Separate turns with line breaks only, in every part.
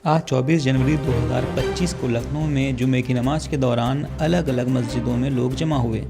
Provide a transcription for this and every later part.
آج 24 जनवरी 2025 को लखनऊ में जुमे की नमाज के दौरान अलग अलग मस्जिदों में लोग जमा हुए।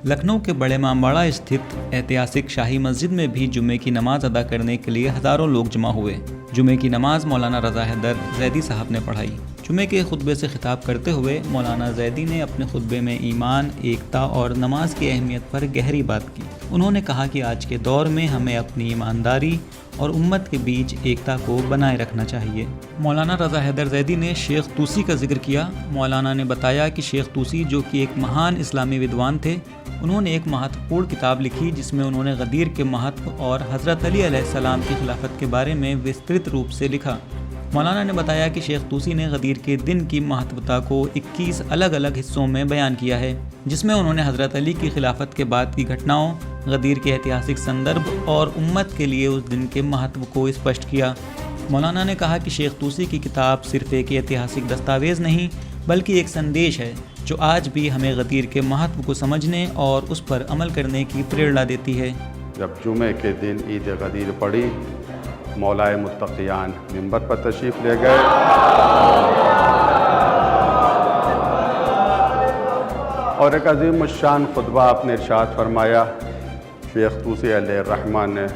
लखनऊ के बड़े इमामबाड़ा स्थित ऐतिहासिक शाही मस्जिद में भी जुमे की नमाज अदा करने के लिए हज़ारों लोग जमा हुए। जुमे की नमाज मौलाना रज़ा हैदर ज़ैदी साहब ने पढ़ाई। जुमे के खुतबे से खिताब करते हुए मौलाना ज़ैदी ने अपने खुतबे में ईमान, एकता और नमाज की अहमियत पर गहरी बात की। उन्होंने कहा कि आज के दौर में हमें अपनी ईमानदारी और उम्मत के बीच एकता को बनाए रखना चाहिए। मौलाना रज़ा हैदर ज़ैदी ने शेख तूसी का जिक्र किया। मौलाना ने बताया कि शेख तूसी, जो कि एक महान इस्लामी विद्वान थे, उन्होंने एक महत्वपूर्ण किताब लिखी जिसमें उन्होंने गदीर के महत्व और हज़रत अली अलैहिस्सलाम की खिलाफत के बारे में विस्तृत रूप से लिखा। मौलाना ने बताया कि शेख तूसी ने गदीर के दिन की महत्वता को 21 अलग अलग हिस्सों में बयान किया है, जिसमें उन्होंने हज़रत अली की खिलाफत के बाद की घटनाओं, गदीर के ऐतिहासिक संदर्भ और उम्मत के लिए उस दिन के महत्व को स्पष्ट किया। मौलाना ने कहा कि शेख तूसी की किताब सिर्फ एक ऐतिहासिक दस्तावेज़ नहीं बल्कि एक संदेश है जो आज भी हमें गदीर के महत्व को समझने और उस पर अमल करने की प्रेरणा देती है।
जब जुमे के दिन ईद गदीर पड़ी, मौलाए मुत्तक़ियान मिंबर पर तशरीफ़ ले गए और एक अजीम शान खुतबा आपने इरशाद फरमाया। शेख तूसी अलैहिर्रहमान ने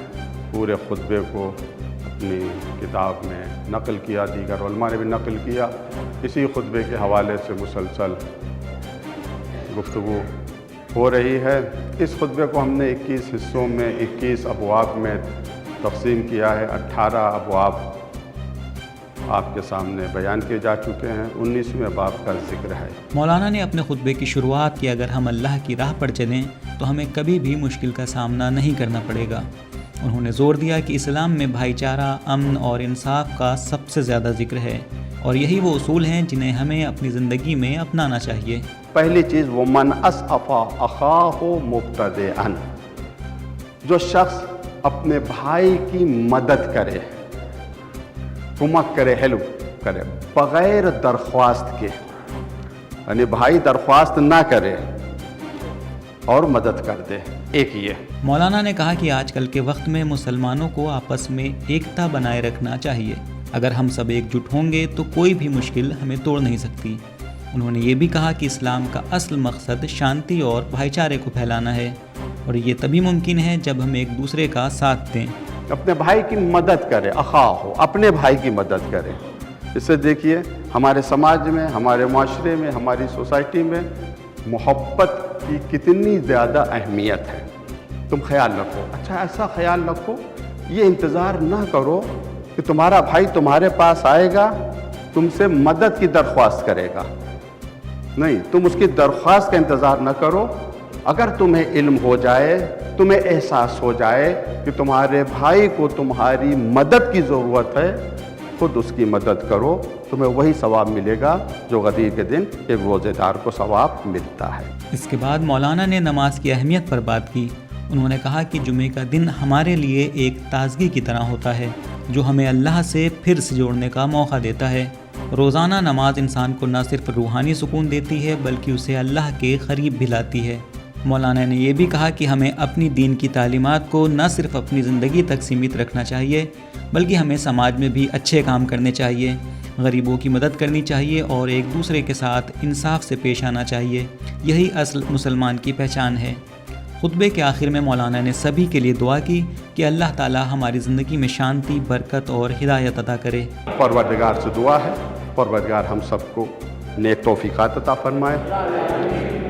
पूरे खुतबे को अपनी किताब में नक़ल किया, दीगर उलमा ने भी नक़ल किया। इसी खुतबे के हवाले से मुसलसल गुफ्तगू हो रही है। इस खुतबे को हमने 21 हिस्सों में 21 अबवाब में तक़सीम किया है। 18 अबवाब आपके सामने बयान किए जा चुके हैं। 19वें बाब का जिक्र है।
मौलाना ने अपने खुतबे की शुरुआत की, अगर हम अल्लाह की राह पर चलें तो हमें कभी भी मुश्किल का सामना नहीं करना पड़ेगा। उन्होंने ज़ोर दिया कि इस्लाम में भाईचारा, अमन और इंसाफ का सबसे ज़्यादा जिक्र है और यही वो उसूल हैं जिन्हें हमें अपनी ज़िंदगी में अपनाना चाहिए।
पहली चीज़ वो मन असअफ़ा अख़ाहु मुब्तदिअन, जो शख्स अपने भाई की मदद करे, कुमक करे, हेल्प करे बग़ैर दरख्वास्त के, यानी भाई दरख्वास्त ना करे और मदद कर दे, एक ये।
मौलाना ने कहा कि आजकल के वक्त में मुसलमानों को आपस में एकता बनाए रखना चाहिए। अगर हम सब एकजुट होंगे तो कोई भी मुश्किल हमें तोड़ नहीं सकती। उन्होंने ये भी कहा कि इस्लाम का असल मकसद शांति और भाईचारे को फैलाना है और ये तभी मुमकिन है जब हम एक दूसरे का साथ दें।
अपने भाई की मदद करें, अख़ाहु, अपने भाई की मदद करें। इससे देखिए हमारे समाज में, हमारे माशरे में, हमारी सोसाइटी में मोहब्बत की कितनी ज़्यादा अहमियत है। तुम ख्याल रखो, अच्छा ऐसा ख्याल रखो, ये इंतज़ार ना करो कि तुम्हारा भाई तुम्हारे पास आएगा, तुमसे मदद की दरख्वास्त करेगा। नहीं, तुम उसकी दरख्वास्त का इंतज़ार न करो। अगर तुम्हें इल्म हो जाए, तुम्हें एहसास हो जाए कि तुम्हारे भाई को तुम्हारी मदद की ज़रूरत है, खुद उसकी मदद करो, तुम्हें वही सवाब मिलेगा जो गदीर के दिन एक रोज़ेदार को सवाब मिलता है।
इसके बाद मौलाना ने नमाज की अहमियत पर बात की। उन्होंने कहा कि जुमे का दिन हमारे लिए एक ताज़गी की तरह होता है जो हमें अल्लाह से फिर से जोड़ने का मौका देता है। रोज़ाना नमाज इंसान को न सिर्फ रूहानी सुकून देती है बल्कि उसे अल्लाह के करीब भी लाती है। मौलाना ने यह भी कहा कि हमें अपनी दीन की तालीमात को न सिर्फ अपनी ज़िंदगी तक सीमित रखना चाहिए बल्कि हमें समाज में भी अच्छे काम करने चाहिए, गरीबों की मदद करनी चाहिए और एक दूसरे के साथ इंसाफ से पेश आना चाहिए। यही असल मुसलमान की पहचान है। खुतबे के आखिर में मौलाना ने सभी के लिए दुआ की कि अल्लाह ताला हमारी ज़िंदगी में शांति, बरकत और हिदायत अता करे।
परवरदिगार से दुआ है, परवरदिगार हम सबको नेक तौफीक़ात अता फरमाए,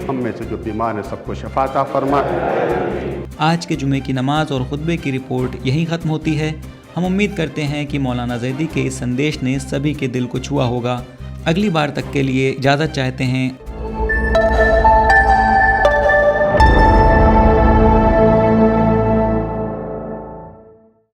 हम में से जो बीमार है सबको शफा अता फरमाए।
आज के जुमे की नमाज और खुतबे की रिपोर्ट यहीं ख़त्म होती है। हम उम्मीद करते हैं कि मौलाना ज़ैदी के इस संदेश ने सभी के दिल को छुआ होगा। अगली बार तक के लिए इजाज़त चाहते हैं।